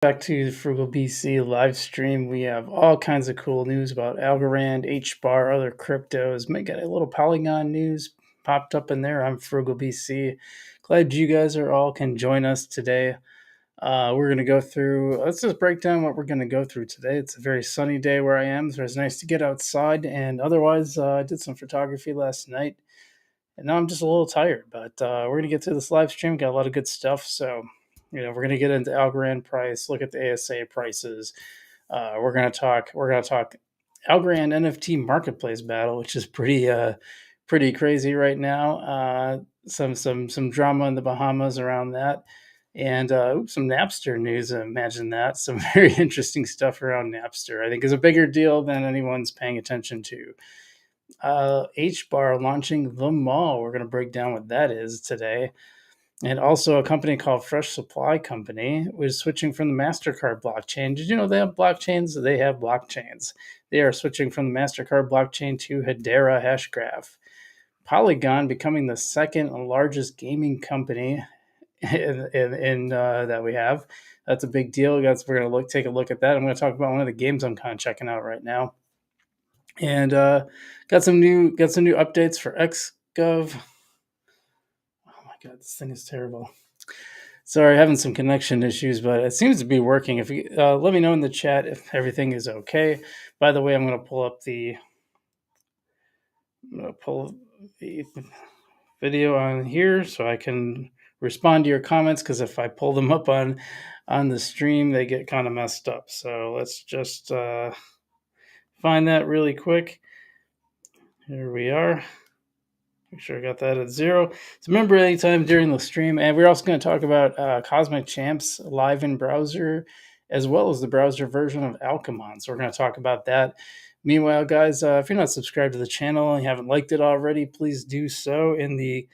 Back to the Frugal BC live stream. We have all kinds of cool news about Algorand, HBAR, other cryptos. Might get a little Polygon news popped up in there. I'm Frugal BC. Glad you guys are all can join us today. We're going to go through, let's just break down what we're going to go through today. It's a very sunny day where I am, so it's nice to get outside. And otherwise, I did some photography last night, and now I'm just a little tired. But we're going to get through this live stream. Got a lot of good stuff. So, we're going to get into Algorand price, look at the ASA prices. We're going to talk Algorand NFT Marketplace BATTLE, which is pretty crazy right now. Some drama in the Bahamas around that, and some Napster news. Imagine that. Some very interesting stuff around Napster. I think is a bigger deal than anyone's paying attention to. HBAR launching the mall. We're going to break down what that is today. And also a company called Fresh Supply Company was switching from the MasterCard blockchain. Did you know they have blockchains? They have blockchains. They are switching from the MasterCard blockchain to Hedera Hashgraph. Polygon becoming the second largest gaming company in that we have. That's a big deal. We're going to take a look at that. I'm going to talk about one of the games I'm kind of checking out right now. And got some new updates for XGov. Oh my god, this thing is terrible. Sorry, having some connection issues, but it seems to be working. If you let me know in the chat if everything is okay. By the way, I'm going to pull the video on here so I can respond to your comments, because if I pull them up on the stream, they get kind of messed up. So let's just find that really quick. Here we are. Make sure I got that at 0. So remember, anytime during the stream, and we're also going to talk about Cosmic Champs live in browser, as well as the browser version of Alchemon. So we're going to talk about that. Meanwhile, guys, if you're not subscribed to the channel and you haven't liked it already, please do so in the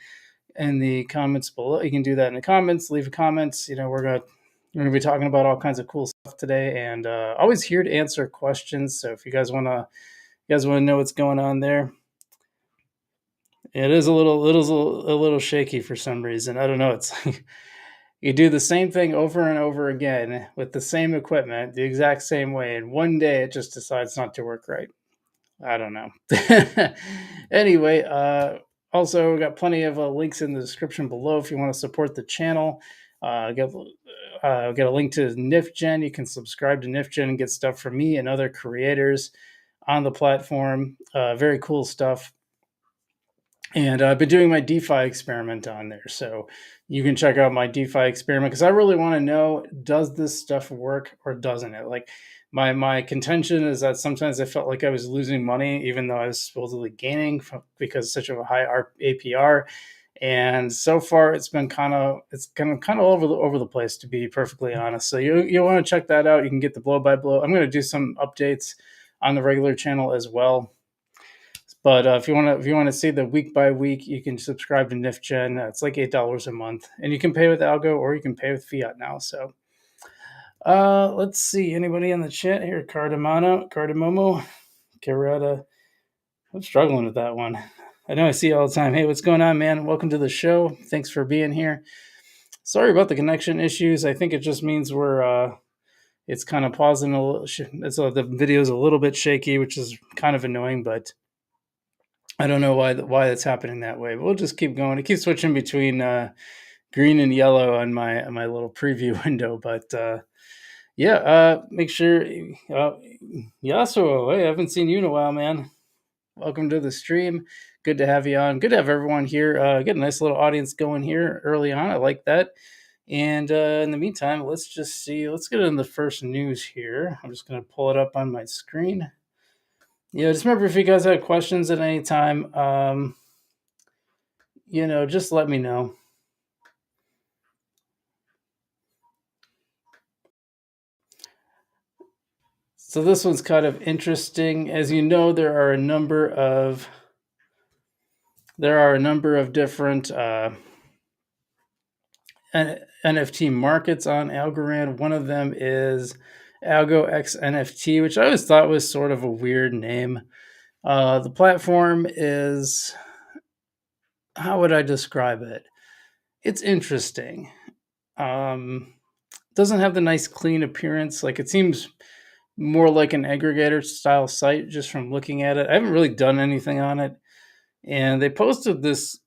comments below. You can do that in the comments. Leave comments. We're going to be talking about all kinds of cool stuff today, and always here to answer questions. So if you guys want to know what's going on there. It is a little shaky for some reason. I don't know. It's like you do the same thing over and over again with the same equipment, the exact same way, and one day it just decides not to work right. I don't know. Anyway, also we got plenty of links in the description below if you want to support the channel. Get a link to NifGen. You can subscribe to NifGen and get stuff from me and other creators on the platform. Very cool stuff. And I've been doing my DeFi experiment on there. So you can check out my DeFi experiment, because I really want to know, does this stuff work or doesn't it? Like my contention is that sometimes I felt like I was losing money, even though I was supposedly gaining because such of a high APR. And so far it's been kind of all over the place, to be perfectly honest. So you want to check that out. You can get the blow by blow. I'm going to do some updates on the regular channel as well. But if you want to see the week by week, you can subscribe to NifGen. It's like $8 a month, and you can pay with Algo or you can pay with fiat now. So let's see, anybody in the chat here? Cardamomo, Carrata. I'm struggling with that one. I know I see it all the time. Hey, what's going on, man? Welcome to the show. Thanks for being here. Sorry about the connection issues. I think it just means it's kind of pausing a little. So the video is a little bit shaky, which is kind of annoying, but I don't know why that's happening that way, but we'll just keep going. It keeps switching between green and yellow on my little preview window. But make sure, Yasuo, hey, I haven't seen you in a while, man. Welcome to the stream. Good to have you on. Good to have everyone here. Get a nice little audience going here early on. I like that. And in the meantime, let's just see. Let's get into the first news here. I'm just going to pull it up on my screen. Just remember, if you guys have questions at any time, just let me know. So this one's kind of interesting. As you know, there are a number of different NFT markets on Algorand. One of them is Algo X NFT, which I always thought was sort of a weird name. The platform is, how would I describe it? It's interesting. doesn't have the nice clean appearance. Like it seems more like an aggregator style site just from looking at it. I haven't really done anything on it. And they posted this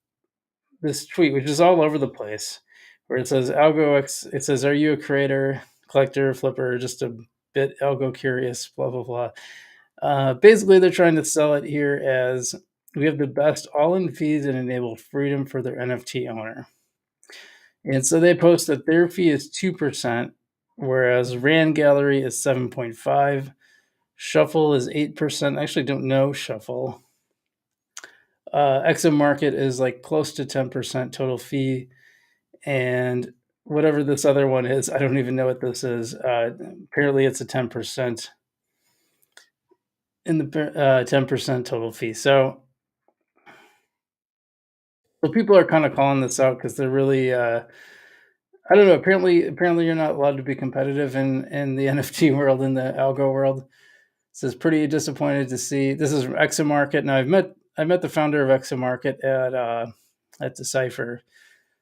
tweet, which is all over the place, where it says AlgoX. It says, "Are you a creator, collector, flipper, just a bit algo curious?" Blah blah blah. Basically, they're trying to sell it here as we have the best all-in fees and enable freedom for their NFT owner. And so they post that their fee is 2%, whereas Rand Gallery is 7.5. Shuffle is 8%. I actually don't know Shuffle. Exo Market is like close to 10% total fee. And whatever this other one is, I don't even know what this is. Apparently, it's a 10% in the 10% total fee. So people are kind of calling this out because they're really I don't know. Apparently, you're not allowed to be competitive in the NFT world, in the algo world. So it's pretty disappointed to see. This is ExoMarket. Now I met the founder of ExoMarket at Decipher.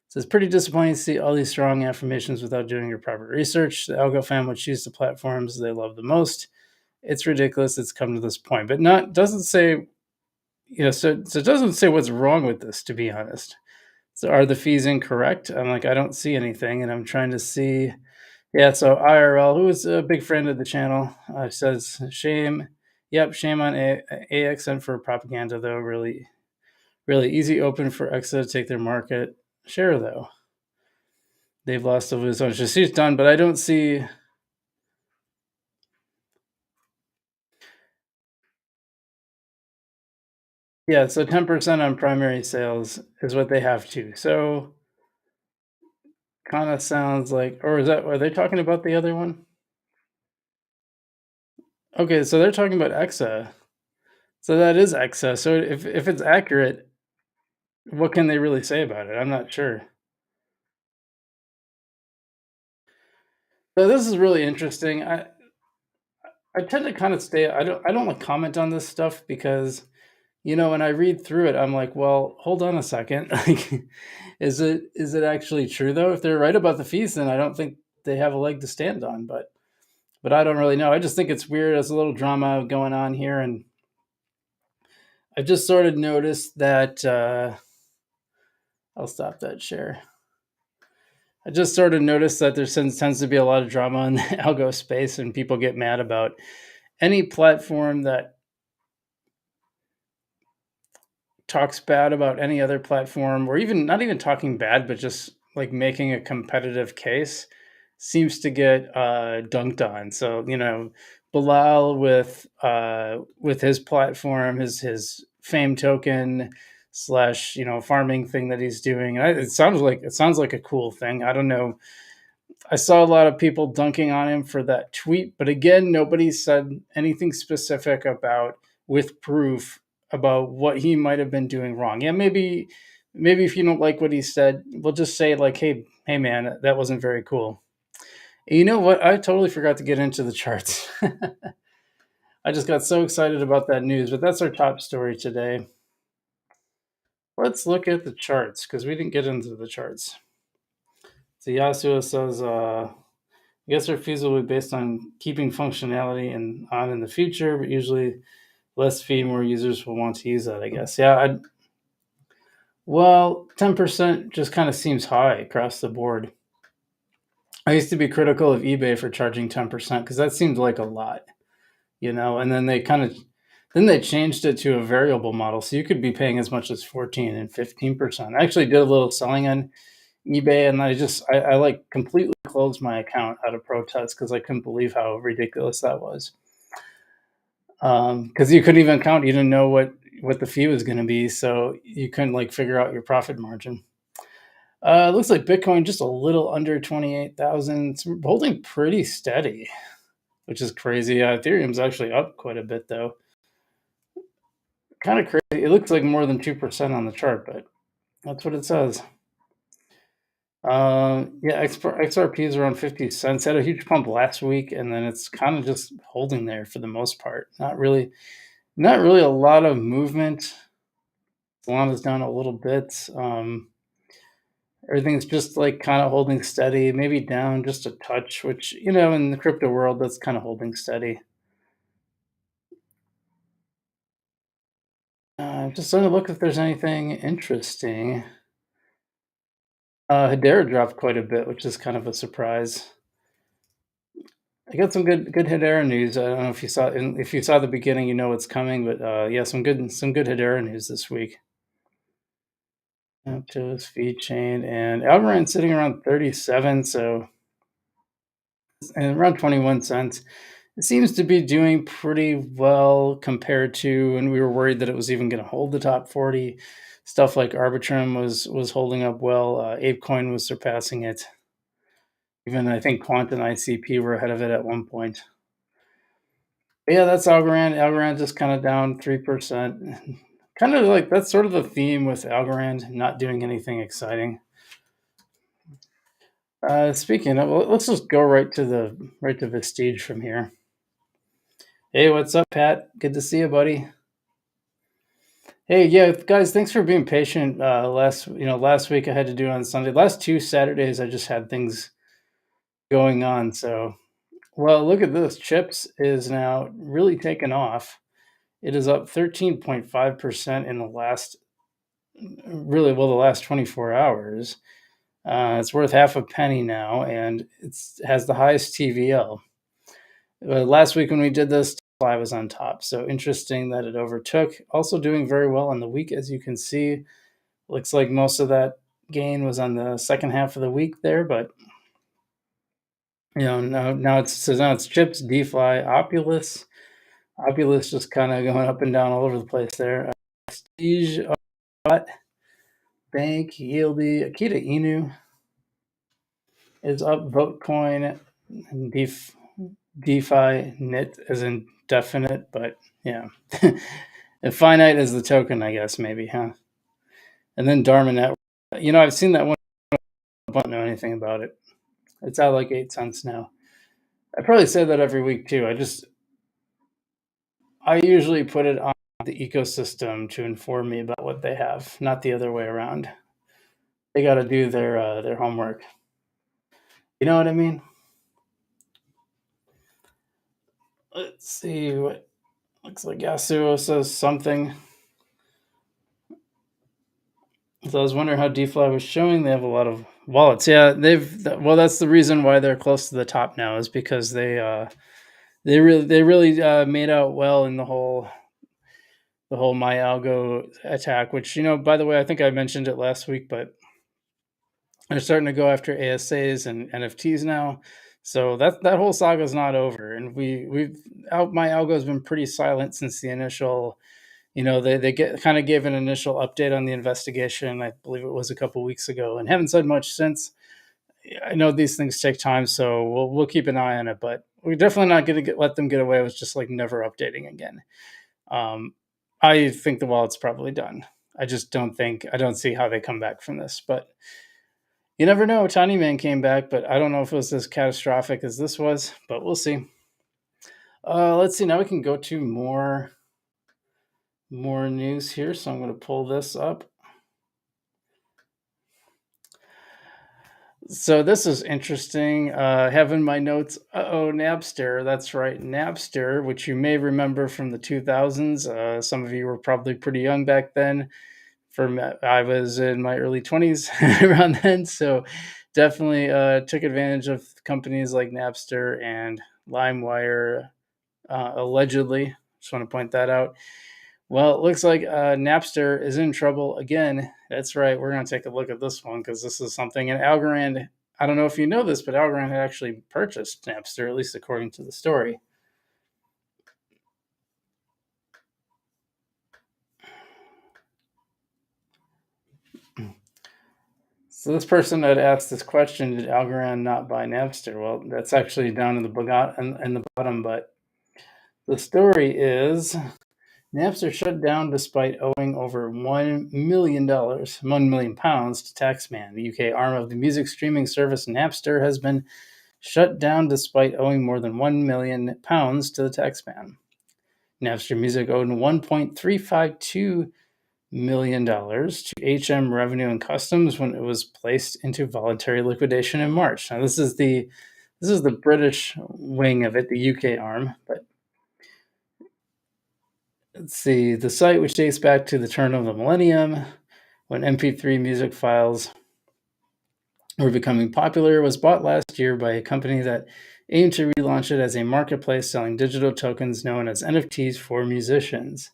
So it's pretty disappointing to see all these strong affirmations without doing your proper research. The algo fam would choose the platforms they love the most. It's ridiculous. It's come to this point, but not doesn't say so it doesn't say what's wrong with this. To be honest, so are the fees incorrect? I'm like I don't see anything, and I'm trying to see. Yeah, so IRL, who is a big friend of the channel, says shame. Yep, shame on AXN for propaganda, though. Really, really easy open for EXA to take their market share, though. They've lost the lose ownership. She's done, but I don't see. Yeah, so 10% on primary sales is what they have to. So kind of sounds like, or is that, are they talking about the other one? Okay, so they're talking about EXA. So that is EXA. So if it's accurate, what can they really say about it? I'm not sure. So this is really interesting. I tend to kind of stay. I don't like comment on this stuff because when I read through it, I'm like, well, hold on a second. Like, is it actually true though? If they're right about the fees, then I don't think they have a leg to stand on. But I don't really know. I just think it's weird. There's a little drama going on here, and I've just sort of noticed that. I'll stop that share. I just sort of noticed that there tends to be a lot of drama in the algo space, and people get mad about any platform that talks bad about any other platform, or even not even talking bad, but just like making a competitive case, seems to get dunked on. So Bilal with his platform, his fame token slash farming thing that he's doing. And it sounds like a cool thing. I don't know. I saw a lot of people dunking on him for that tweet, but again, nobody said anything specific about with proof about what he might have been doing wrong. Yeah, maybe if you don't like what he said, we'll just say like, hey man, that wasn't very cool. And you know what? I totally forgot to get into the charts. I just got so excited about that news, but that's our top story today. Let's look at the charts because we didn't get into the charts. So Yasuo says I guess their fees will be based on keeping functionality in the future, but usually less fee, more users will want to use that, I guess. Yeah, well, 10% just kind of seems high across the board. I used to be critical of eBay for charging 10% because that seemed like a lot, and then they changed it to a variable model. So you could be paying as much as 14 and 15%. I actually did a little selling on eBay, and I like completely closed my account out of protest because I couldn't believe how ridiculous that was. Because you couldn't even count, you didn't know what the fee was going to be, so you couldn't like figure out your profit margin. It looks like Bitcoin just a little under 28,000. It's holding pretty steady, which is crazy. Ethereum's actually up quite a bit though. Kind of crazy. It looks like more than 2% on the chart, but that's what it says. Yeah, XRP is around 50 cents. Had a huge pump last week, and then it's kind of just holding there for the most part. Not really a lot of movement. Solana's down a little bit. Everything's just like kind of holding steady, maybe down just a touch, which, in the crypto world, that's kind of holding steady. Just trying to look if there's anything interesting. Hedera dropped quite a bit, which is kind of a surprise. I got some good Hedera news. I don't know if you saw, if you saw the beginning, you know what's coming. But yeah, some good Hedera news this week. Aptos, feed chain, and Algorand sitting around 37, so and around 21 cents. It seems to be doing pretty well compared to when we were worried that it was even going to hold the top 40. Stuff like Arbitrum was holding up well. ApeCoin was surpassing it. Even I think Quant and ICP were ahead of it at one point. But yeah, that's Algorand. Algorand just kind of down 3%. Kind of like that's sort of the theme with Algorand not doing anything exciting. Speaking of, let's just go right to Vestige from here. Hey, what's up, Pat? Good to see you, buddy. Hey, yeah, guys, thanks for being patient. Last week I had to do it on Sunday. Last two Saturdays I just had things going on. So, well, look at this. Chips is now really taken off. It is up 13.5% in the last 24 hours. It's worth half a penny now, and it has the highest TVL. Last week when we did this, I was on top. So interesting that it overtook. Also doing very well on the week, as you can see. Looks like most of that gain was on the second half of the week there, but now it's chips, DeFi, Opulus. Opulus just kind of going up and down all over the place there. Prestige, Bank, Yieldy, Akita Inu is up. Votecoin, and DeFi, NIT as in definite, but yeah. And finite is the token, I guess, maybe, huh? And then Dharma Network. I've seen that one. I don't know anything about it. It's at like 8 cents now. I probably say that every week too. I usually put it on the ecosystem to inform me about what they have, not the other way around. They got to do their homework. You know what I mean? Let's see what looks like. Yasuo says something. So I was wondering how DeFi was showing. They have a lot of wallets. Yeah, that's the reason why they're close to the top now, is because they really made out well in the whole my algo attack. Which, by the way, I think I mentioned it last week, but they're starting to go after ASAs and NFTs now. So that whole saga is not over, and my algo has been pretty silent since the initial. They kind of gave an initial update on the investigation. I believe it was a couple weeks ago, and haven't said much since. I know these things take time, so we'll keep an eye on it. But we're definitely not going to let them get away with just like never updating again. I think the wallet's probably done. I don't see how they come back from this. But you never know. Tiny Man came back, but I don't know if it was as catastrophic as this was. But we'll see. Let's see. Now we can go to more news here. So I'm going to pull this up. So this is interesting. I have in my notes, Napster. That's right, Napster, which you may remember from the 2000s. Some of you were probably pretty young back then. I was in my early 20s around then, so definitely took advantage of companies like Napster and LimeWire, allegedly. Just want to point that out. Well, it looks like Napster is in trouble again. That's right. We're going to take a look at this one because this is something. And Algorand, I don't know if you know this, but Algorand had actually purchased Napster, at least according to the story. So this person had asked this question: did Algorand not buy Napster? Well, that's actually down in the bottom. But the story is Napster shut down despite owing over £1 million to Taxman. The UK arm of the music streaming service Napster has been shut down despite owing more than £1 million to the Taxman. Napster Music owed 1.352 million to HM Revenue and Customs when it was placed into voluntary liquidation in March. Now this is the British wing of it, the UK arm. But let's see, the site, which dates back to the turn of the millennium, when MP3 music files were becoming popular, was bought last year by a company that aimed to relaunch it as a marketplace selling digital tokens known as NFTs for musicians.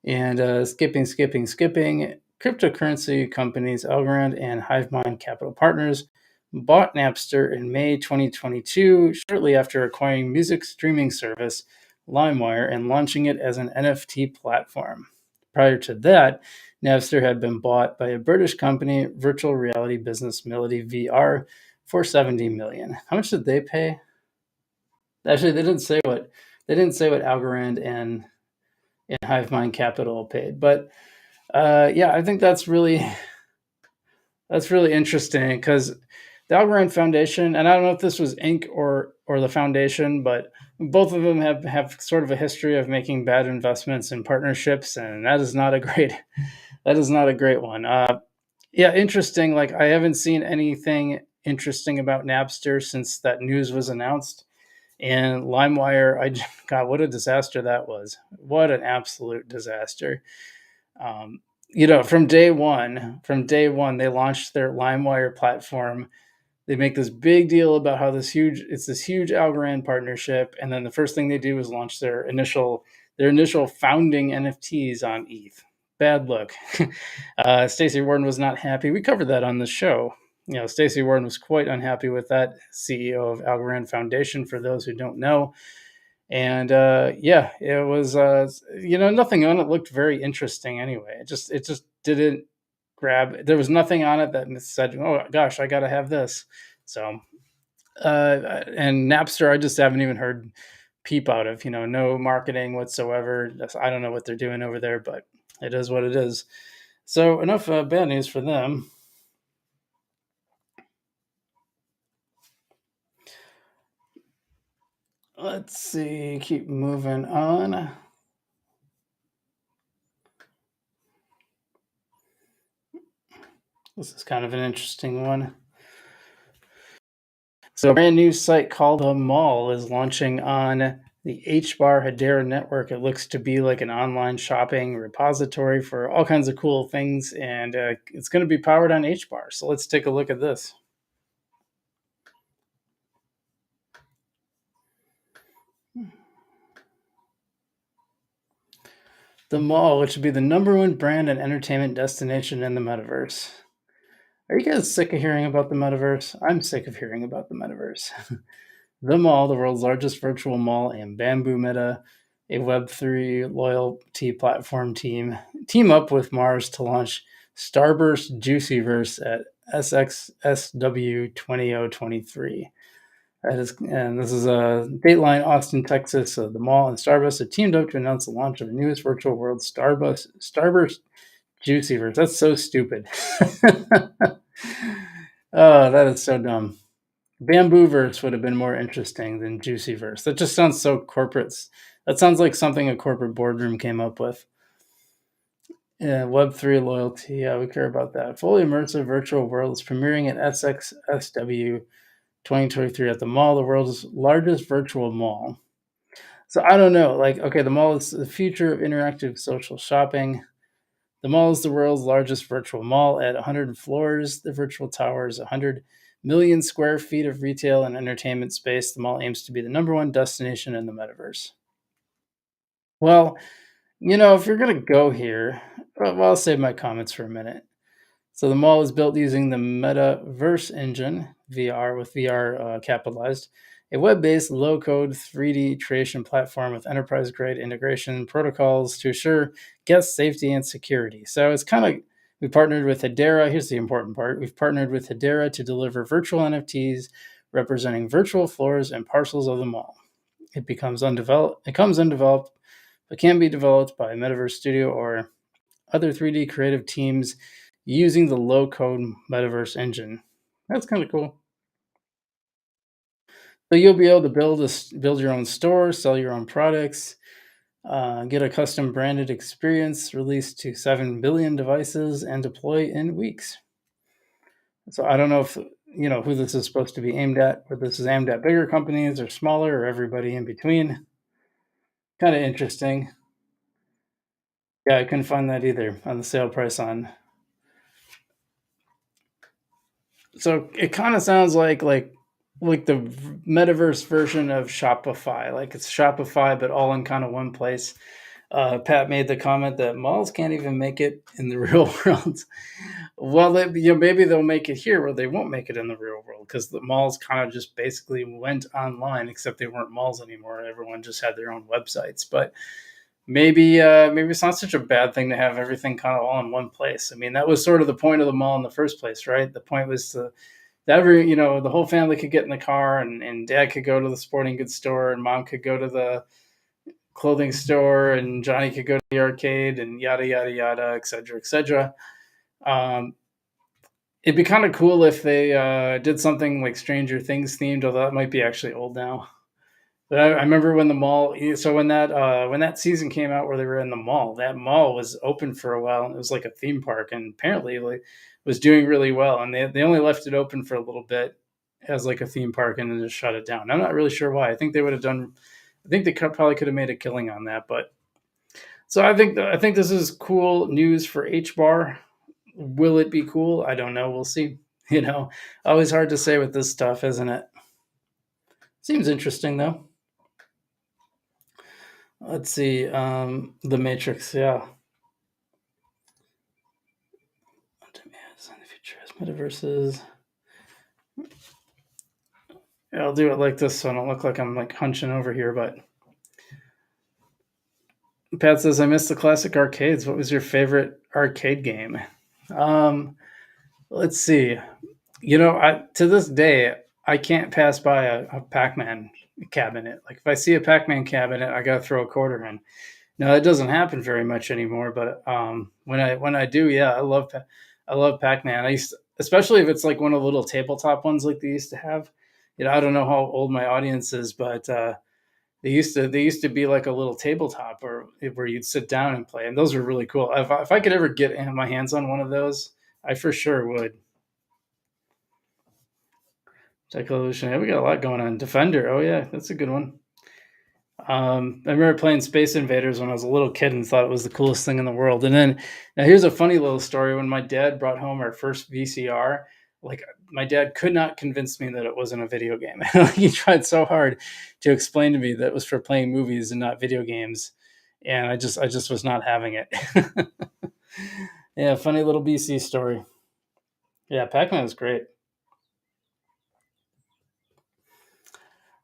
And skipping. Cryptocurrency companies Algorand and HiveMind Capital Partners bought Napster in May 2022, shortly after acquiring music streaming service LimeWire and launching it as an NFT platform. Prior to that, Napster had been bought by a British company, virtual reality business Melody VR, for $70 million. How much did they pay? Actually, they didn't say what Algorand and HiveMind Capital paid, but yeah, I think that's really interesting because the Algorand Foundation, and I don't know if this was Inc. or the foundation, but both of them have sort of a history of making bad investments and partnerships, and that is not a great one. Yeah, interesting. Like I haven't seen anything interesting about Napster since that news was announced. And LimeWire, God, what a disaster that was! What an absolute disaster! Um, from day one, they launched their LimeWire platform. They make this big deal about how it's this huge Algorand partnership, and then the first thing they do is launch their initial founding NFTs on ETH. Bad look. Stacey Warden was not happy. We covered that on the show. Stacey Warden was quite unhappy with that, CEO of Algorand Foundation, for those who don't know. And yeah, it was nothing on it looked very interesting anyway. It just didn't grab. There was nothing on it that said, "Oh gosh, I got to have this." So and Napster, I just haven't even heard peep out of. No marketing whatsoever. I don't know what they're doing over there, but it is what it is. So enough bad news for them. Let's see. Keep moving on. This is kind of an interesting one. So a brand new site called The Mall is launching on the HBAR Hedera network. It looks to be like an online shopping repository for all kinds of cool things, and it's going to be powered on HBAR. So let's take a look at this. The Mall, which would be the number one brand and entertainment destination in the metaverse. Are you guys sick of hearing about the metaverse? I'm sick of hearing about the metaverse. The Mall, the world's largest virtual mall, and Bamboo Meta, a Web3 loyalty platform team up with Mars to launch Starburst Juicyverse at SXSW 2023. And this is a Dateline, Austin, Texas. So the mall and Starburst have teamed up to announce the launch of the newest virtual world, Starburst Juicyverse. That's so stupid. Oh, that is so dumb. Bambooverse would have been more interesting than Juicyverse. That just sounds so corporate. That sounds like something a corporate boardroom came up with. Yeah, Web3 loyalty. Yeah, we care about that. Fully immersive virtual world is premiering at SXSW 2023 at the mall, the world's largest virtual mall. So I don't know. Like, okay, the mall is the future of interactive social shopping. The mall is the world's largest virtual mall at 100 floors. The virtual tower is 100 million square feet of retail and entertainment space. The mall aims to be the number one destination in the metaverse. Well, if you're going to go here, well, I'll save my comments for a minute. So the mall is built using the Metaverse Engine, VR with VR capitalized, a web-based low-code 3D creation platform with enterprise-grade integration protocols to assure guest safety and security. So it's kind of, we partnered with Hedera. Here's the important part. We've partnered with Hedera to deliver virtual NFTs representing virtual floors and parcels of the mall. It comes undeveloped, but can be developed by Metaverse Studio or other 3D creative teams using the low-code Metaverse engine. That's kind of cool. So you'll be able to build your own store, sell your own products. Get a custom branded experience released to 7 billion devices and deploy in weeks. So I don't know if who this is supposed to be aimed at, whether this is aimed at bigger companies or smaller or everybody in between. Kind of interesting. Yeah, I couldn't find that either on the sale price on. So it kind of sounds like the metaverse version of Shopify. Like it's Shopify, but all in kind of one place. Pat made the comment that malls can't even make it in the real world. Well, maybe they'll make it here, where they won't make it in the real world because the malls kind of just basically went online, except they weren't malls anymore. Everyone just had their own websites. But maybe it's not such a bad thing to have everything kind of all in one place. I mean, that was sort of the point of the mall in the first place, right? The point was that the whole family could get in the car, and dad could go to the sporting goods store, and mom could go to the clothing store, and Johnny could go to the arcade, and yada yada yada, et cetera, et cetera. Um, it'd be kind of cool if they did something like Stranger Things themed, although that might be actually old now. But I remember when the mall. So when that season came out where they were in the mall, that mall was open for a while, and it was like a theme park, and apparently like was doing really well. And they only left it open for a little bit as like a theme park, and then just shut it down. I'm not really sure why. I think they would have done. I think they probably could have made a killing on that. But so I think this is cool news for HBAR. Will it be cool? I don't know. We'll see. Always hard to say with this stuff, isn't it? Seems interesting though. Let's see. The Matrix, yeah. Metaverses. Yeah, I'll do it like this so I don't look like I'm like hunching over here. But Pat says, I miss the classic arcades. What was your favorite arcade game? Let's see. To this day, I can't pass by a Pac-Man cabinet. Like if I see a Pac-Man cabinet, I gotta throw a quarter in. No, that doesn't happen very much anymore. But when I do, yeah, I love Pac-Man. Especially if it's like one of the little tabletop ones like they used to have. I don't know how old my audience is, but they used to be like a little tabletop or where you'd sit down and play, and those were really cool. If I could ever get my hands on one of those, I for sure would. Tech Evolution. Yeah, we got a lot going on. Defender. Oh yeah, that's a good one. I remember playing Space Invaders when I was a little kid and thought it was the coolest thing in the world. And then, now here's a funny little story. When my dad brought home our first VCR, like my dad could not convince me that it wasn't a video game. He tried so hard to explain to me that it was for playing movies and not video games, and I just was not having it. Yeah, funny little BC story. Yeah, Pac-Man is great.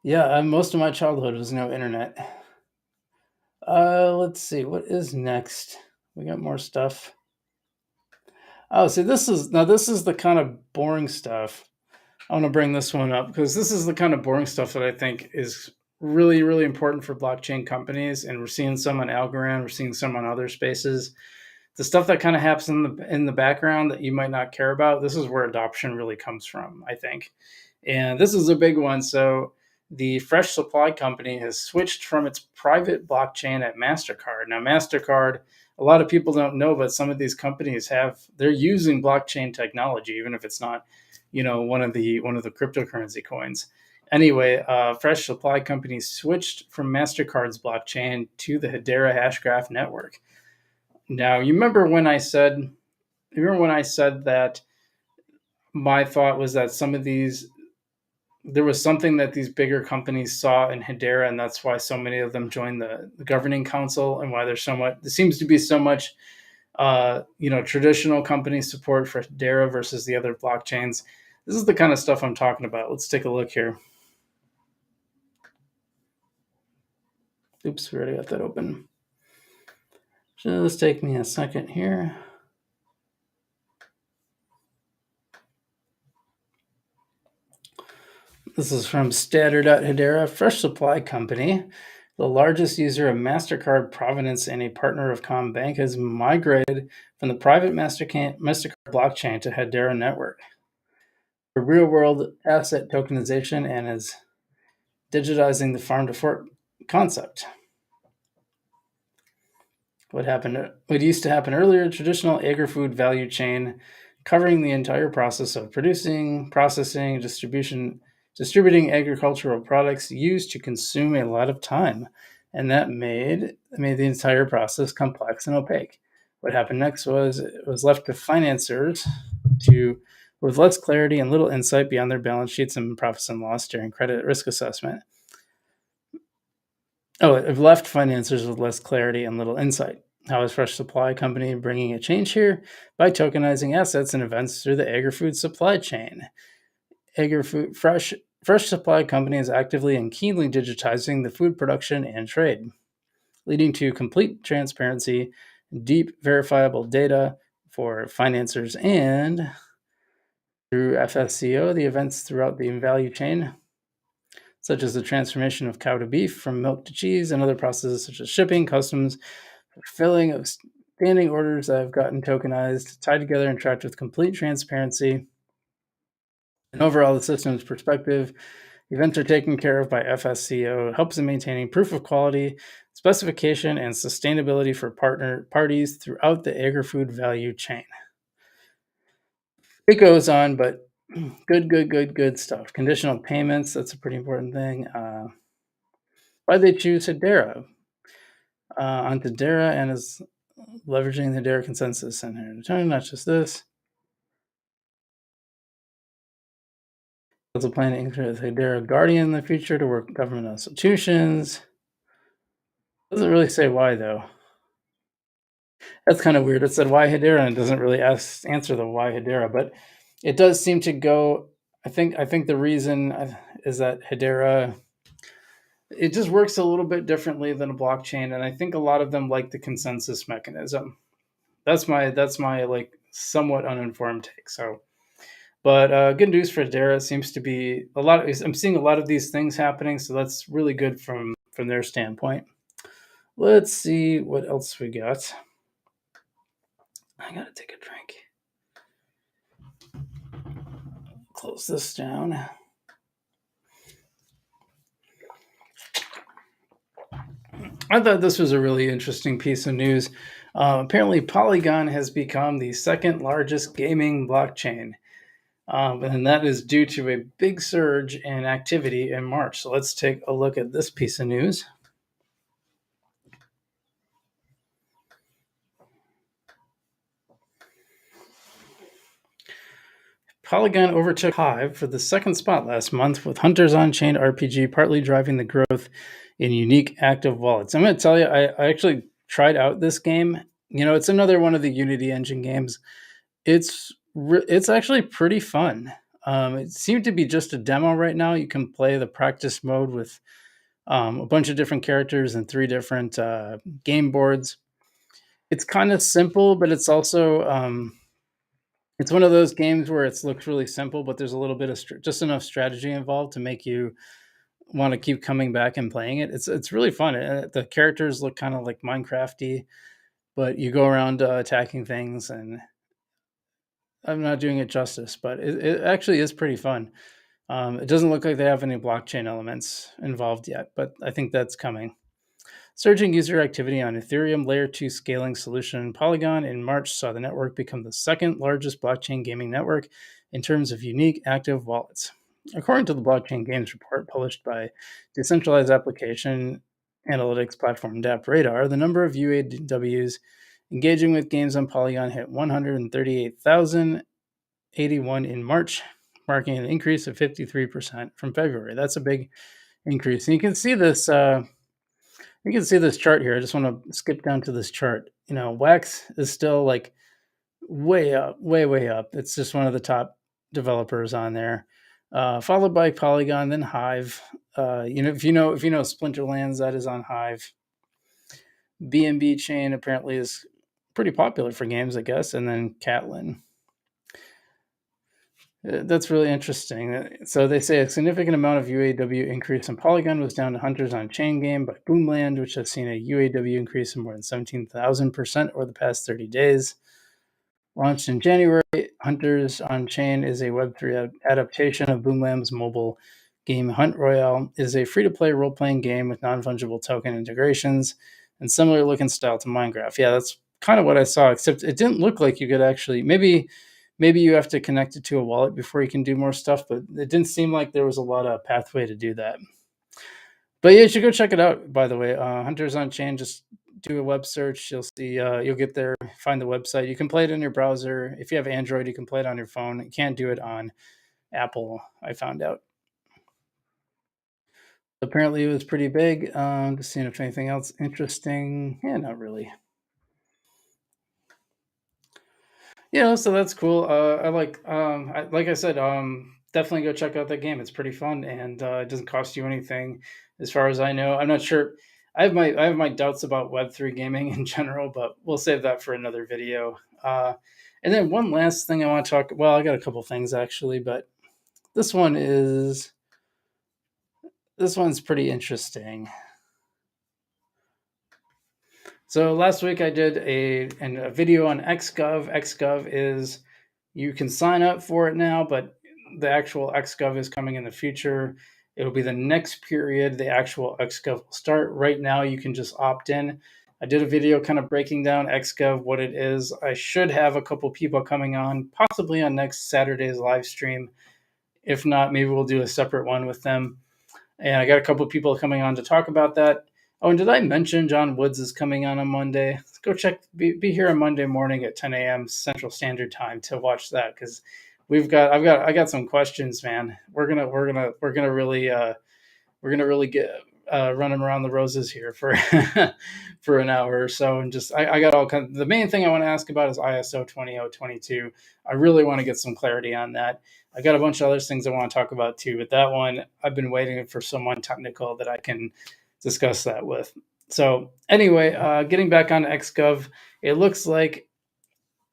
Yeah, most of my childhood was no internet. Let's see what is next. We got more stuff. Oh, see, this is the kind of boring stuff. I want to bring this one up because this is the kind of boring stuff that I think is really, really important for blockchain companies. And we're seeing some on Algorand, we're seeing some on other spaces. The stuff that kind of happens in the background that you might not care about. This is where adoption really comes from, I think. And this is a big one. So the Fresh Supply Company has switched from its private blockchain at MasterCard. Now, MasterCard, a lot of people don't know, but some of these companies they're using blockchain technology, even if it's not, one of the cryptocurrency coins. Anyway, Fresh Supply Company switched from MasterCard's blockchain to the Hedera Hashgraph network. Now, you remember when I said that my thought was that there was something that these bigger companies saw in Hedera, and that's why so many of them joined the governing council, and why there seems to be so much, traditional company support for Hedera versus the other blockchains. This is the kind of stuff I'm talking about. Let's take a look here. Oops, we already got that open. Just take me a second here. This is from Statter.Hedera, Fresh Supply Company, the largest user of MasterCard Provenance and a partner of Combank, has migrated from the private MasterCard blockchain to Hedera network for real-world asset tokenization and is digitizing the farm-to-fork concept. What used to happen earlier, traditional agri-food value chain covering the entire process of producing, processing, distributing agricultural products used to consume a lot of time, and that made the entire process complex and opaque. What happened next was it was left to financiers to with less clarity and little insight beyond their balance sheets and profits and loss during credit risk assessment. Oh, it left financiers with less clarity and little insight. How is Fresh Supply Company bringing a change here? By tokenizing assets and events through the agri-food supply chain. Agri-food Fresh Supply Company is actively and keenly digitizing the food production and trade, leading to complete transparency, deep verifiable data for financiers, and through FSCO, the events throughout the value chain, such as the transformation of cow to beef, from milk to cheese, and other processes such as shipping, customs, fulfilling of standing orders that have gotten tokenized, tied together and tracked with complete transparency. And overall, the system's perspective, events are taken care of by FSCO, helps in maintaining proof of quality, specification, and sustainability for partner parties throughout the agri-food value chain. It goes on, but good stuff. Conditional payments, that's a pretty important thing. Why they choose Hedera? On Hedera and is leveraging the Hedera consensus and not just this. Also planning to include Hedera Guardian in the future to work with government institutions. Doesn't really say why though. That's kind of weird. It said why Hedera and it doesn't really answer the why Hedera, but it does seem to go. I think the reason is that Hedera, it just works a little bit differently than a blockchain, and I think a lot of them like the consensus mechanism. That's my like somewhat uninformed take. So, but good news for Hedera. Seems to be a lot. I'm seeing a lot of these things happening, so that's really good from their standpoint. Let's see what else we got. I gotta take a drink. Close this down. I thought this was a really interesting piece of news. Apparently, Polygon has become the second largest gaming blockchain, and that is due to a big surge in activity in March. So let's take a look at this piece of news. Polygon overtook Hive for the second spot last month, with Hunters On-Chain RPG partly driving the growth in unique active wallets. I'm going to tell you, I actually tried out this game. It's another one of the Unity Engine games. It's actually pretty fun. It seemed to be just a demo right now. You can play the practice mode with a bunch of different characters and 3 different game boards. It's kind of simple, but it's also it's one of those games where it looks really simple, but there's a little bit of just enough strategy involved to make you want to keep coming back and playing it. It's really fun. The characters look kind of like Minecrafty, but you go around attacking things, and I'm not doing it justice, but it actually is pretty fun. It doesn't look like they have any blockchain elements involved yet, but I think that's coming. Surging user activity on Ethereum Layer 2 scaling solution Polygon in March saw the network become the second largest blockchain gaming network in terms of unique active wallets. According to the Blockchain Games report published by decentralized application analytics platform DappRadar, the number of UAWs engaging with games on Polygon hit 138,081 in March, marking an increase of 53% from February. That's a big increase. And you can see this chart here. I just want to skip down to this chart. Wax is still like way up, way up. It's just one of the top developers on there, followed by Polygon, then Hive. If you know Splinterlands, that is on Hive. BNB chain apparently is pretty popular for games, I guess, and then Catlin. That's really interesting. So they say a significant amount of UAW increase in Polygon was down to Hunters on Chain game by Boomland, which has seen a UAW increase of more than 17,000% over the past 30 days. Launched in January, Hunters on Chain is a Web3 adaptation of Boomland's mobile game Hunt Royale. It is a free-to-play role-playing game with non-fungible token integrations. and similar looking style to Minecraft. Yeah, that's kind of what I saw, except it didn't look like you could actually, maybe you have to connect it to a wallet before you can do more stuff, but it didn't seem like there was a lot of pathway to do that. But yeah, you should go check it out, by the way. Hunters on Chain, just do a web search. You'll see, you'll get there, find the website. You can play it in your browser. If you have Android, you can play it on your phone. You can't do it on Apple, I found out. Apparently, it was pretty big. Just seeing if anything else interesting. Yeah, not really. Yeah, so that's cool. Like I said, definitely go check out that game. It's pretty fun, and it doesn't cost you anything, as far as I know. I'm not sure. I have my doubts about Web3 gaming in general, but we'll save that for another video. And then one last thing I want to talk. Well, I got a couple things actually, but this one is this one's pretty interesting. So last week I did a video on XGov. XGov is, you can sign up for it now, but the actual XGov is coming in the future. It'll be the next period the actual XGov will start. Right now you can just opt in. I did a video kind of breaking down XGov, what it is. I should have a couple people coming on, possibly on next Saturday's live stream. If not, maybe we'll do a separate one with them. And I got a couple of people coming on to talk about that. Oh, and did I mention John Woods is coming on Monday? Let's go check. Be here on Monday morning at 10 a.m. Central Standard Time to watch that, because I got some questions, man. We're gonna really get run them around the roses here for for an hour or so, and just I got all kinds. The main thing I want to ask about is ISO 20022. I really want to get some clarity on that. I got a bunch of other things I want to talk about too, but that one I've been waiting for someone technical that I can discuss that with. So anyway, getting back on XGov, it looks like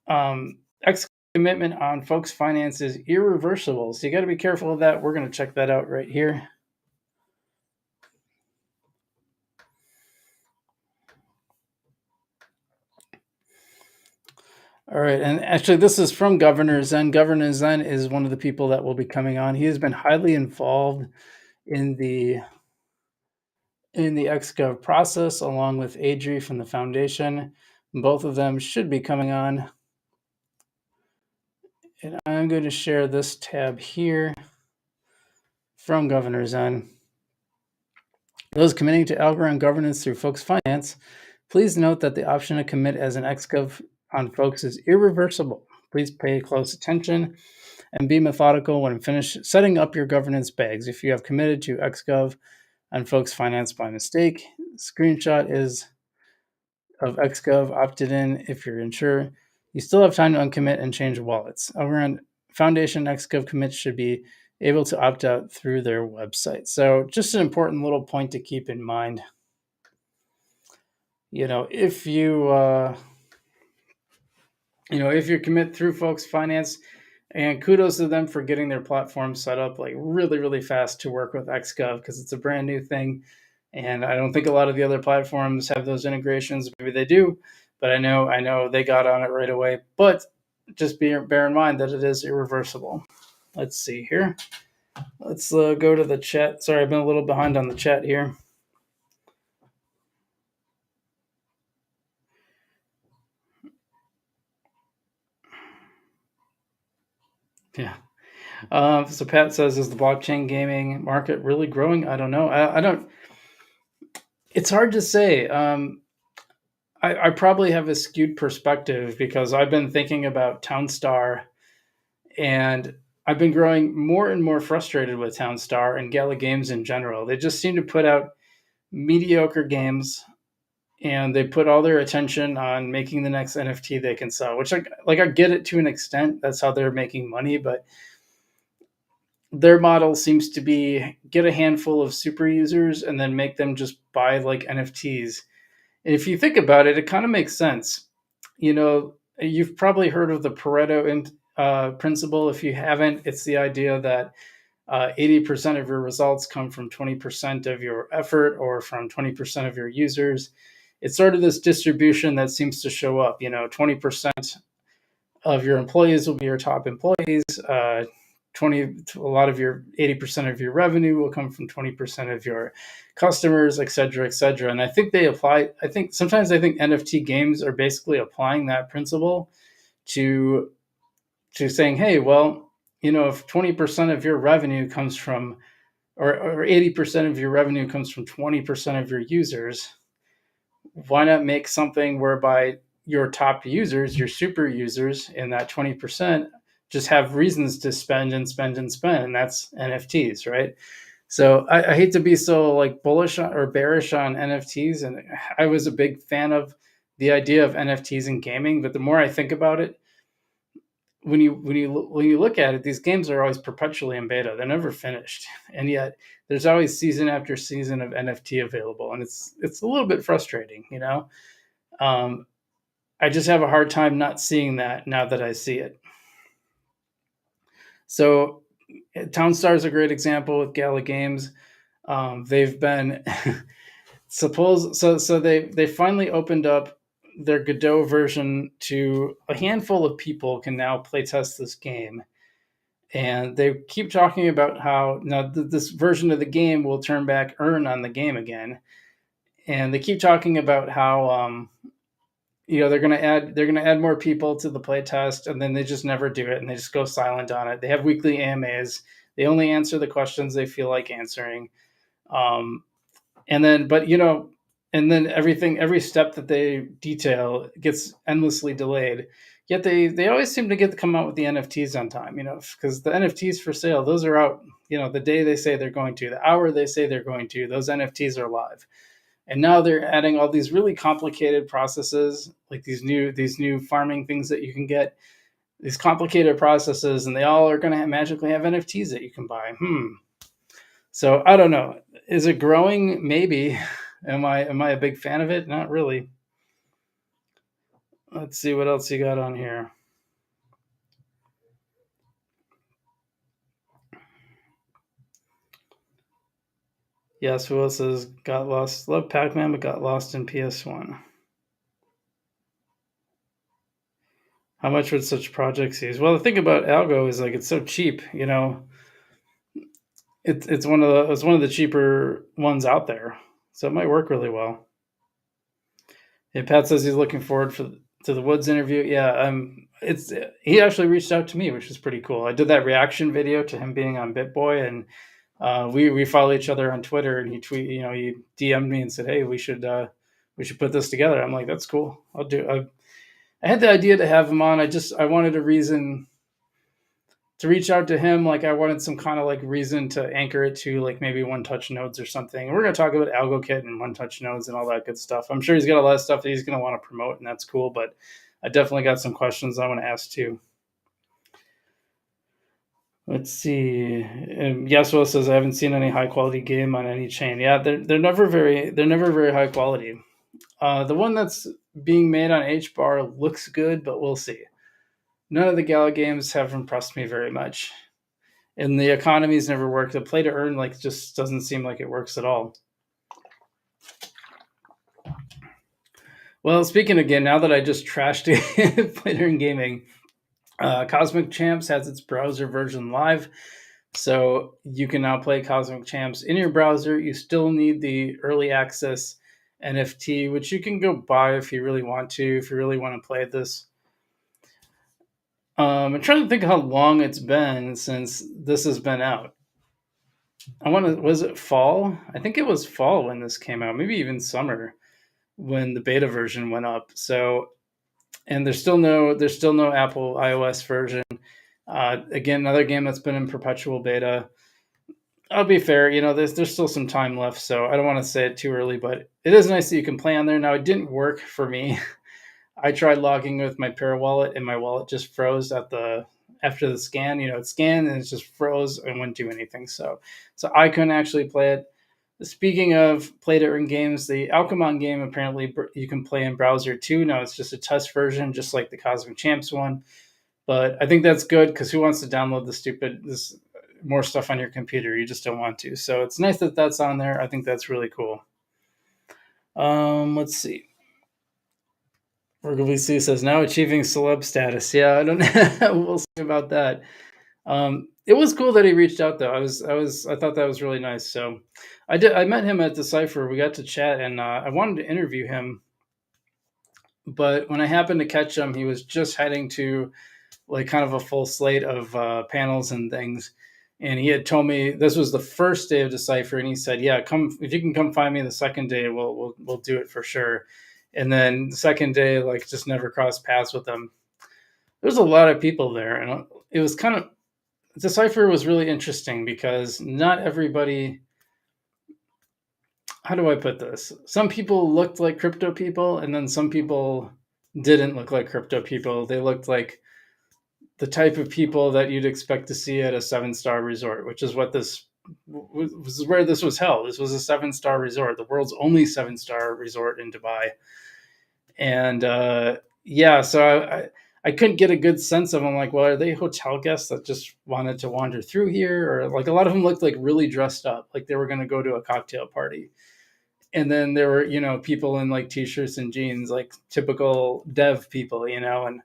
XGov commitment on folks' finance is irreversible. So you got to be careful of that. We're going to check that out right here. All right, and actually, this is from Governor Zen. Governor Zen is one of the people that will be coming on. He has been highly involved in the XGov process, along with Adri from the foundation. Both of them should be coming on. And I'm going to share this tab here from Governor Zen. Those committing to Algorand governance through Folks Finance, please note that the option to commit as an XGov on Folks is irreversible. Please pay close attention and be methodical when finished setting up your governance bags. If you have committed to XGov on Folks Finance by mistake, screenshot is of XGov opted in. If you're unsure, you still have time to uncommit and change wallets. Algorand Foundation XGov commits should be able to opt out through their website. So just an important little point to keep in mind. If you commit through Folks Finance, and kudos to them for getting their platform set up like really, really fast to work with XGov, because it's a brand new thing. And I don't think a lot of the other platforms have those integrations. Maybe they do, but I know they got on it right away. But just bear in mind that it is irreversible. Let's see here. Let's go to the chat. Sorry, I've been a little behind on the chat here. Yeah. So Pat says, is the blockchain gaming market really growing? I don't know. I don't. It's hard to say. I probably have a skewed perspective because I've been thinking about Townstar, and I've been growing more and more frustrated with Townstar and Gala Games in general. They just seem to put out mediocre games, and they put all their attention on making the next NFT they can sell, which I get it to an extent. That's how they're making money, but their model seems to be get a handful of super users and then make them just buy like NFTs. And if you think about it, it kind of makes sense. You've probably heard of the Pareto principle. If you haven't, it's the idea that 80% of your results come from 20% of your effort or from 20% of your users. It's sort of this distribution that seems to show up. 20% of your employees will be your top employees. a lot of your 80% of your revenue will come from 20% of your customers, et cetera, et cetera. And I think sometimes NFT games are basically applying that principle to saying, hey, well, if 20% of your revenue comes from, or 80% of your revenue comes from 20% of your users, why not make something whereby your top users, your super users in that 20%, just have reasons to spend and spend and spend, and that's NFTs, right? So I hate to be so like bullish or bearish on NFTs, and I was a big fan of the idea of NFTs in gaming, but the more I think about it, when you look at it, these games are always perpetually in beta. They're never finished, and yet there's always season after season of NFT available, and it's a little bit frustrating, I just have a hard time not seeing that now that I see it. So, Townstar is a great example with Gala Games. They've been they finally opened up their Godot version to a handful of people can now playtest this game. And they keep talking about how now this version of the game will turn back earn on the game again. And they keep talking about how they're going to add more people to the playtest, and then they just never do it, and they just go silent on it. They have weekly AMAs. They only answer the questions they feel like answering. And then every step that they detail gets endlessly delayed. Yet they always seem to come out with the NFTs on time, because the NFTs for sale, those are out, the day they say they're going to, the hour they say they're going to, those NFTs are live. And now they're adding all these really complicated processes, like these new farming things that you can get, these complicated processes, and they all are going to magically have NFTs that you can buy. So I don't know. Is it growing? Maybe. Am I a big fan of it? Not really. Let's see what else you got on here. Yes, who else says got lost? Love Pac-Man, but got lost in PS1. How much would such projects use? Well, the thing about Algo is like it's so cheap. It's one of the cheaper ones out there, so it might work really well. Yeah, Pat says he's looking forward to the Woods interview. Yeah, he actually reached out to me, which is pretty cool. I did that reaction video to him being on BitBoy, and we follow each other on Twitter, and he DM'd me and said, hey, we should put this together. I'm like, that's cool. I'll do. I had the idea to have him on. I wanted a reason to reach out to him. Like I wanted some kind of like reason to anchor it to like maybe one touch nodes or something. And we're going to talk about AlgoKit and one touch nodes and all that good stuff. I'm sure he's got a lot of stuff that he's going to want to promote, and that's cool. But I definitely got some questions I want to ask too. Let's see. Yasuo says I haven't seen any high quality game on any chain. Yeah, they're never very high quality. The one that's being made on HBAR looks good, but we'll see. None of the Gala games have impressed me very much. And the economy's never worked. The play to earn just doesn't seem like it works at all. Well, speaking again, now that I just trashed play to earn gaming, Cosmic Champs has its browser version live. So you can now play Cosmic Champs in your browser. You still need the early access NFT, which you can go buy if you really want to, if you really want to play this. I'm trying to think how long it's been since this has been out. Was it fall? I think it was fall when this came out, maybe even summer when the beta version went up. So, and there's still no Apple iOS version. Again, another game that's been in perpetual beta. I'll be fair, there's still some time left, so I don't want to say it too early, but it is nice that you can play on there. Now, it didn't work for me. I tried logging with my Pair wallet, and my wallet just froze after the scan. It scanned and it just froze and wouldn't do anything. So I couldn't actually play it. Speaking of play to earn games, the Alchemon game apparently you can play in browser too. Now it's just a test version, just like the Cosmic Champs one. But I think that's good because who wants to download this more stuff on your computer? You just don't want to. So it's nice that that's on there. I think that's really cool. Let's see. WC says now achieving celeb status. Yeah, I don't know. We'll see about that. It was cool that he reached out though. I thought that was really nice. So I met him at Decipher. We got to chat, and I wanted to interview him, but when I happened to catch him, he was just heading to like kind of a full slate of panels and things. And he had told me this was the first day of Decipher, and he said, "Yeah, come if you can come find me the second day, we'll do it for sure." And then the second day, like, just never crossed paths with him. There's a lot of people there, and it was kind of Decipher was really interesting because not everybody. How do I put this? Some people looked like crypto people, and then some people didn't look like crypto people. They looked like the type of people that you'd expect to see at a 7-star resort, which is what this was where this was held. This was a 7-star resort, the world's only 7-star resort in Dubai. And yeah, so I couldn't get a good sense of them. Like, well, are they hotel guests that just wanted to wander through here? Or like a lot of them looked like really dressed up, like they were going to go to a cocktail party. And then there were, people in like t-shirts and jeans, like typical dev people, and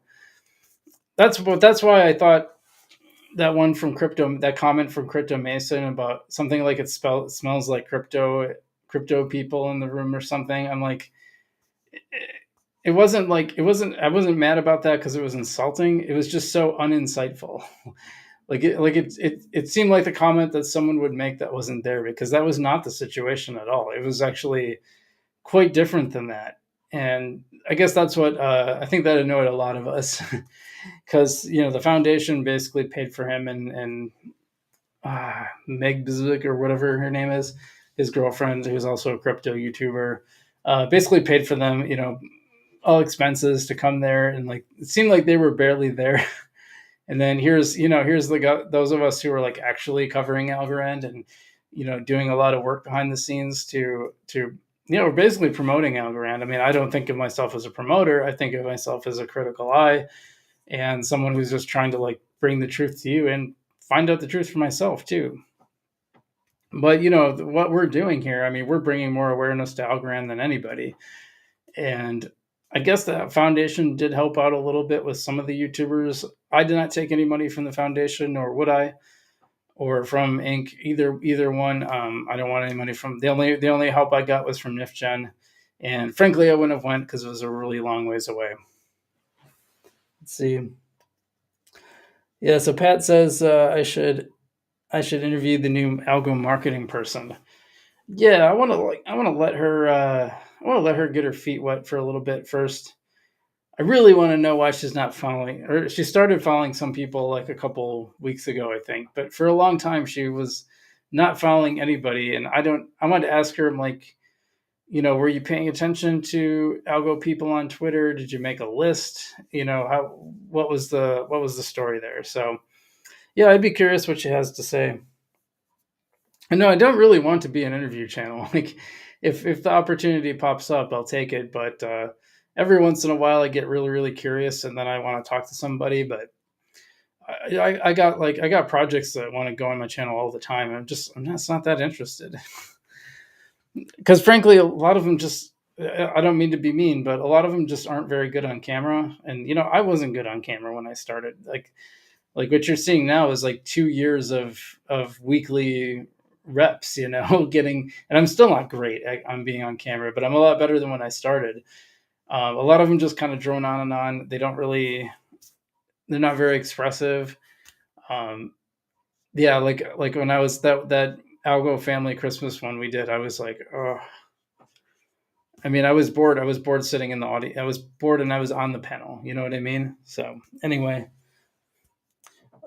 that's why I thought that comment from Crypto Mason about something like smells like crypto people in the room or something. I'm like, I wasn't mad about that because it was insulting. It was just so uninsightful. It seemed like the comment that someone would make that wasn't there, because that was not the situation at all. It was actually quite different than that. And I guess that's what I think that annoyed a lot of us, because the foundation basically paid for him, and Meg Bzic, or whatever her name is, his girlfriend, who's also a crypto YouTuber, basically paid for them, all expenses to come there, and like it seemed like they were barely there. And then here's those of us who are like actually covering Algorand, and doing a lot of work behind the scenes to we're basically promoting Algorand. I mean, I don't think of myself as a promoter. I think of myself as a critical eye and someone who's just trying to like bring the truth to you and find out the truth for myself too. But what we're doing here, I mean, we're bringing more awareness to Algorand than anybody. And I guess that foundation did help out a little bit with some of the YouTubers. I did not take any money from the foundation, nor would I, or from Inc. Either one. I don't want any money from the only help I got was from NifGen, and frankly, I wouldn't have went because it was a really long ways away. Let's see. Yeah, so Pat says I should interview the new algo marketing person. Yeah, I want to let her get her feet wet for a little bit first. I really want to know why she's not following, or she started following some people like a couple weeks ago, I think, but for a long time she was not following anybody. And I wanted to ask her, I'm like, were you paying attention to algo people on Twitter? Did you make a list? What was the story there? So yeah, I'd be curious what she has to say. And no, I don't really want to be an interview channel. Like, if the opportunity pops up, I'll take it. But every once in a while, I get really, really curious, and then I want to talk to somebody. But I got projects that want to go on my channel all the time. I'm just not that interested. Because frankly, a lot of them just, I don't mean to be mean, but a lot of them just aren't very good on camera. And I wasn't good on camera when I started. Like what you're seeing now is like 2 years of weekly reps, getting, and I'm still not great on being on camera, but I'm a lot better than when I started. A lot of them just kind of drone on and on. They're not very expressive. Yeah, like when I was that Algo family Christmas one we did, I was like, oh, I mean, I was bored. I was bored sitting in the audience. I was bored, and I was on the panel. You know what I mean? So anyway,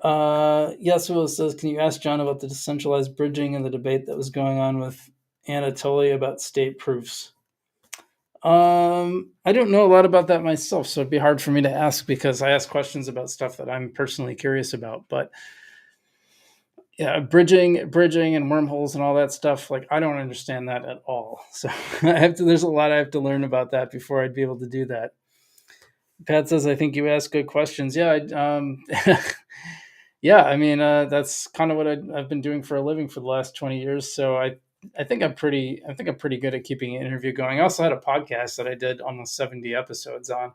Yasuo says, can you ask John about the decentralized bridging and the debate that was going on with Anatoly about state proofs? I don't know a lot about that myself, so it'd be hard for me to ask because I ask questions about stuff that I'm personally curious about. But yeah, bridging and wormholes and all that stuff, like I don't understand that at all. So there's a lot I have to learn about that before I'd be able to do that. Pat says, I think you ask good questions. Yeah, yeah, I mean, that's kind of what I've been doing for a living for the last 20 years. So I think I'm pretty good at keeping an interview going. I also had a podcast that I did almost 70 episodes on.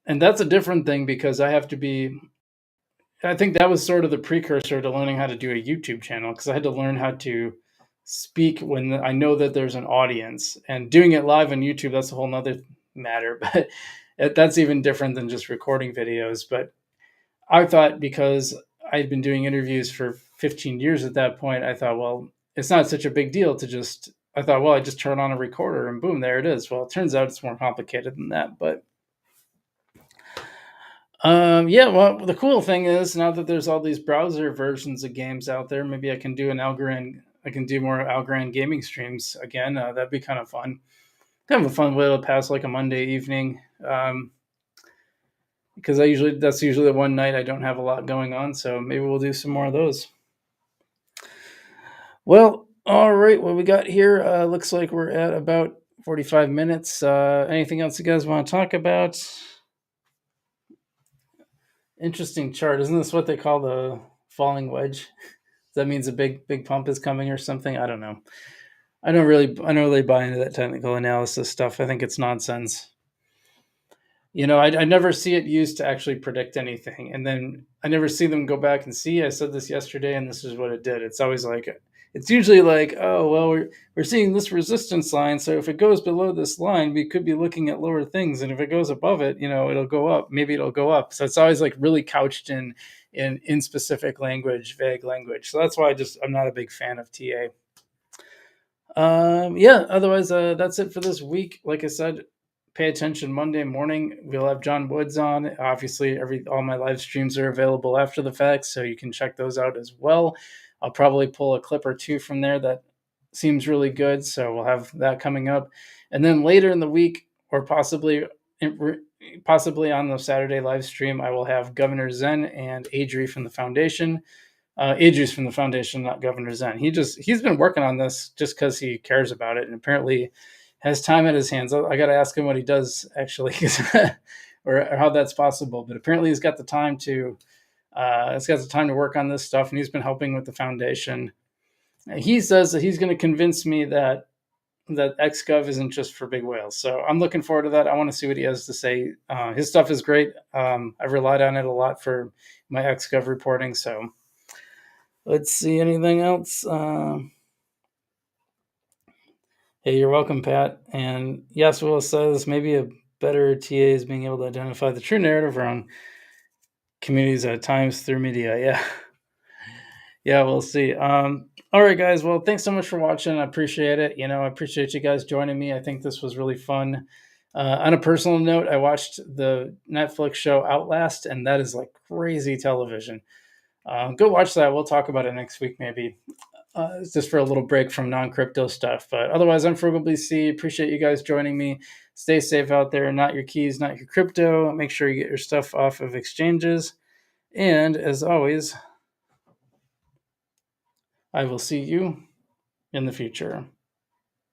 And that's a different thing because I have to be, I think that was sort of the precursor to learning how to do a YouTube channel, because I had to learn how to speak when I know that there's an audience, and doing it live on YouTube, that's a whole nother matter. But that's even different than just recording videos. But I thought, because I'd been doing interviews for 15 years at that point, I thought, well, it's not such a big deal to just, I thought, well, I just turn on a recorder and boom, there it is. Well, it turns out it's more complicated than that. But yeah, well, the cool thing is, now that there's all these browser versions of games out there, maybe I can do I can do more Algorand gaming streams again. That'd be kind of fun. Kind of a fun way to pass like a Monday evening. Because that's usually the one night I don't have a lot going on. So maybe we'll do some more of those. Well, all right. What we got here looks like we're at about 45 minutes. Anything else you guys want to talk about? Interesting chart. Isn't this what they call the falling wedge? That means a big pump is coming or something. I don't know. I don't really buy into that technical analysis stuff. I think it's nonsense. I never see it used to actually predict anything, and then I never see them go back and see, I said this yesterday and this is what it did. It's usually like, oh well, we're seeing this resistance line, so if it goes below this line, we could be looking at lower things, and if it goes above it, it'll go up. Maybe it'll go up. So it's always like really couched in specific language, vague language. So that's why I'm not a big fan of TA. Yeah, otherwise, that's it for this week. Like I said, pay attention Monday morning. We'll have John Woods on. Obviously, all my live streams are available after the fact, so you can check those out as well. I'll probably pull a clip or two from there that seems really good, so we'll have that coming up. And then later in the week, or possibly on the Saturday live stream, I will have Governor Zen and Adri from the foundation. Adri's from the foundation, not Governor Zen. He's been working on this just because he cares about it, and apparently has time at his hands. I got to ask him what he does actually, or how that's possible. But apparently he's got the time to work on this stuff, and he's been helping with the foundation. He says that he's going to convince me that XGov isn't just for big whales. So I'm looking forward to that. I want to see what he has to say. His stuff is great. I've relied on it a lot for my XGov reporting. So let's see, anything else? Hey, you're welcome, Pat. And yes, Will says maybe a better TA is being able to identify the true narrative around communities at times through media. Yeah. Yeah, we'll see. All right, guys. Well, thanks so much for watching. I appreciate it. I appreciate you guys joining me. I think this was really fun. On a personal note, I watched the Netflix show Outlast, and that is like crazy television. Go watch that. We'll talk about it next week, maybe. Just for a little break from non-crypto stuff. But otherwise, I'm FrugalBC. Appreciate you guys joining me. Stay safe out there. Not your keys, not your crypto. Make sure you get your stuff off of exchanges. And as always, I will see you in the future.